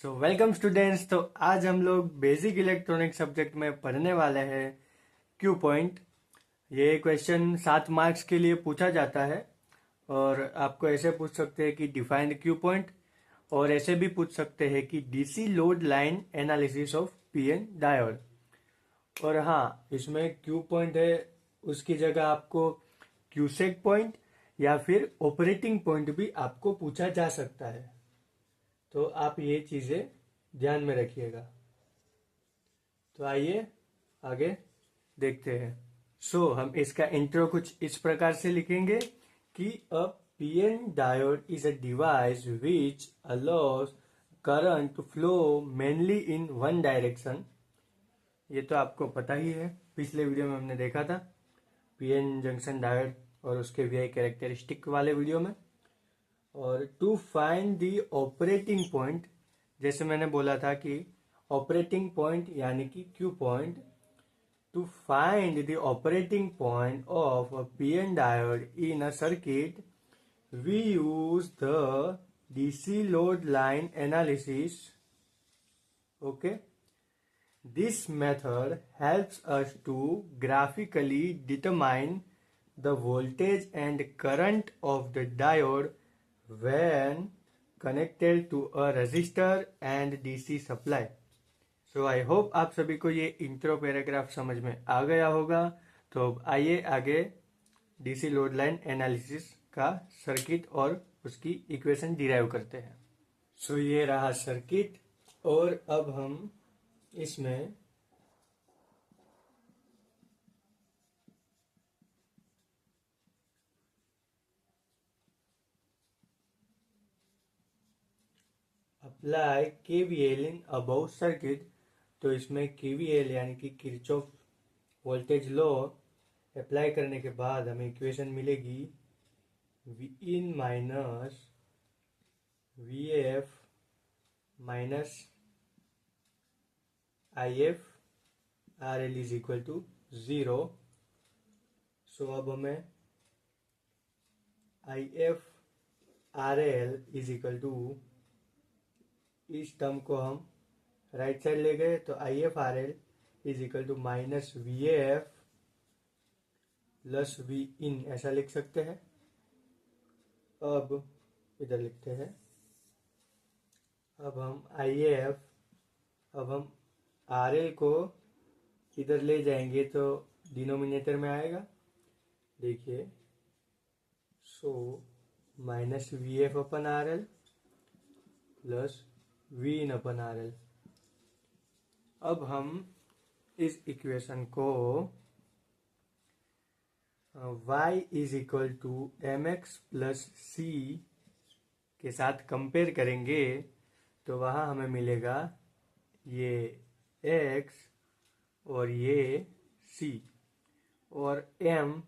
So welcome students. तो आज हम लोग बेसिक इलेक्ट्रॉनिक सब्जेक्ट में पढ़ने वाले हैं क्यू पॉइंट। ये क्वेश्चन 7 मार्क्स के लिए पूछा जाता है और आपको ऐसे पूछ सकते हैं कि डिफाइंड क्यू पॉइंट, और ऐसे भी पूछ सकते हैं कि DC load line analysis of PN diode. और हाँ, इसमें क्यू पॉइंट है, उसकी जगह आपको क्यूसेक पॉइंट या फिर ऑपरेटिंग पॉइंट भी आपको पूछा जा सकता है। तो आप ये चीज़ें ध्यान में रखिएगा। तो आइए आगे देखते हैं। हम इसका इंट्रो कुछ इस प्रकार से लिखेंगे कि a PN diode is a device which allows current to flow mainly in one direction. ये तो आपको पता ही है, पिछले वीडियो में हमने देखा था पीएन जंक्शन डायोड और उसके वीआई कैरेक्टरिस्टिक वाले वीडियो में। और to find the operating point, जैसे मैंने बोला था कि ऑपरेटिंग पॉइंट यानी कि Q point, to find the operating point of a PN diode in a circuit, we use the DC load line analysis. Okay, this method helps us to graphically determine the voltage and current of the diode when connected to a resistor and DC supply. I hope आप सभी को ये intro paragraph समझ में आ गया होगा। तो आइए आगे डीसी लोड लाइन एनालिसिस का सर्किट और उसकी इक्वेशन डिराइव करते हैं। ये रहा सर्किट, और अब हम इसमें apply KVL in above circuit. तो इसमें केवीएल यानी कि किरचॉफ वोल्टेज लॉ अप्लाई करने के बाद हमें इक्वेशन मिलेगी V in minus V F minus I F R L is equal to 0। अब हमें I F R L is equal to, इस टर्म को हम राइट साइड ले गए तो I F R L is equal to minus V F plus V in, ऐसा लिख सकते हैं। अब इधर लिखते हैं, अब हम आई एफ, अब हम आर एल को इधर ले जाएंगे तो डिनोमिनेटर में आएगा, देखिए। Minus V F upon R L plus V in upon R L. अब हम इस इक्वेशन को y is equal to M X plus C के साथ कंपेयर करेंगे तो वहाँ हमें मिलेगा ये x और ये c, और m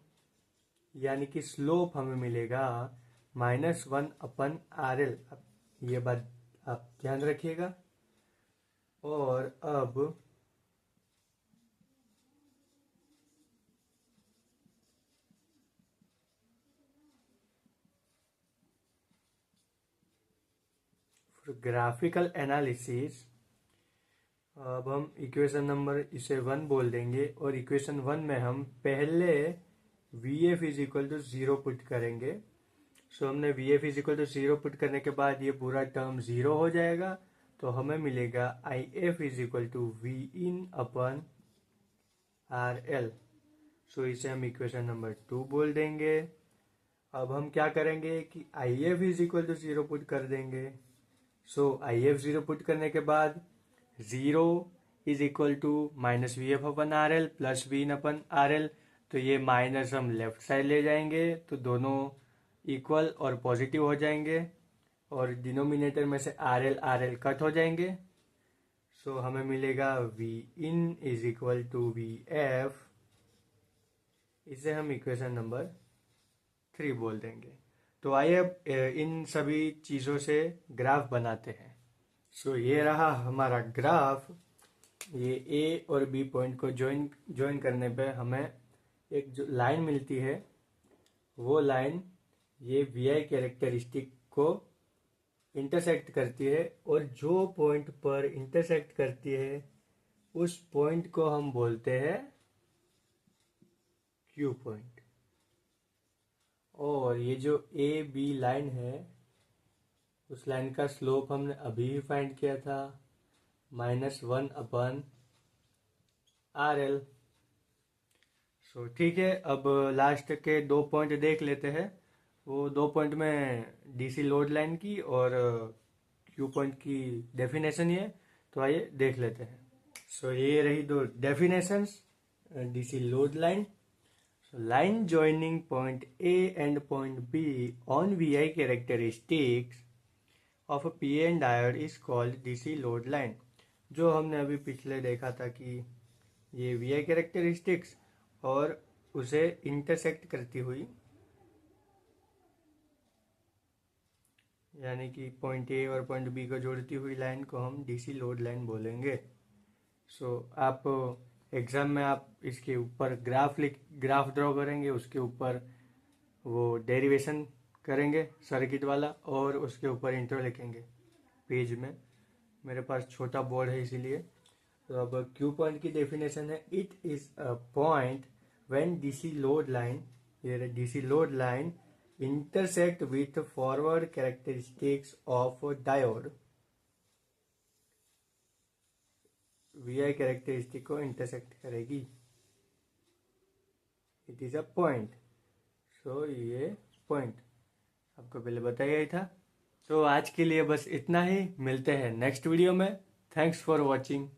यानी कि स्लोप हमें मिलेगा -1 अपन आर एल। ये बात आप ध्यान रखिएगा। और अब ग्राफिकल एनालिसिस, अब हम इक्वेशन नंबर इसे 1 बोल देंगे, और इक्वेशन 1 में हम पहले V F is equal to 0 put करेंगे। हमने V F is equal to 0 put करने के बाद ये पूरा टर्म 0 हो जाएगा, तो हमें मिलेगा I F is equal to V in upon R L. इसे हम इक्वेशन नंबर 2 बोल देंगे। अब हम क्या करेंगे कि I F is equal to 0 put कर देंगे। आई एफ 0 पुट करने के बाद 0 is equal to minus V F upon R L plus V in upon R L. तो ये माइनस हम लेफ्ट साइड ले जाएंगे तो दोनों इक्वल और पॉजिटिव हो जाएंगे, और डिनोमिनेटर में से आर एल कट हो जाएंगे। हमें मिलेगा V in is equal to V F. इसे हम इक्वेशन नंबर 3 बोल देंगे। तो आइए अब इन सभी चीज़ों से ग्राफ बनाते हैं। ये रहा हमारा ग्राफ। ये ए और बी पॉइंट को ज्वाइन करने पे हमें एक जो लाइन मिलती है, वो लाइन ये वी आई कैरेक्टरिस्टिक को इंटरसेक्ट करती है, और जो पॉइंट पर इंटरसेक्ट करती है उस पॉइंट को हम बोलते हैं क्यू पॉइंट। और ये जो ए बी लाइन है, उस लाइन का स्लोप हमने अभी ही फाइंड किया था, -1/RL। सो ठीक है, अब लास्ट के 2 पॉइंट देख लेते हैं। वो 2 पॉइंट में डीसी लोड लाइन की और क्यू पॉइंट की डेफिनेशन ये, तो आइए देख लेते हैं। सो ये रही 2 definitions DC load line. Line joining point A and point B on VI characteristics of a PN diode is called DC load line। जो हमने अभी पिछले देखा था कि ये VI characteristics और उसे इंटरसेक्ट करती हुई, यानी कि पॉइंट ए और पॉइंट बी को जोड़ती हुई लाइन को हम डीसी लोड लाइन बोलेंगे। आप एग्जाम में आप इसके ऊपर ग्राफ ड्रॉ करेंगे, उसके ऊपर वो डेरिवेशन करेंगे सर्किट वाला, और उसके ऊपर इंट्रो लिखेंगे पेज में। मेरे पास छोटा बोर्ड है इसीलिए। तो अब क्यू पॉइंट की डेफिनेशन है, it is a point when DC load line, ये DC load line intersect with forward characteristics of diode, VI characteristic को इंटरसेक्ट करेगी। It is a point. So ये पॉइंट आपको पहले बताया ही था। तो आज के लिए बस इतना ही, मिलते हैं नेक्स्ट वीडियो में। Thanks for watching.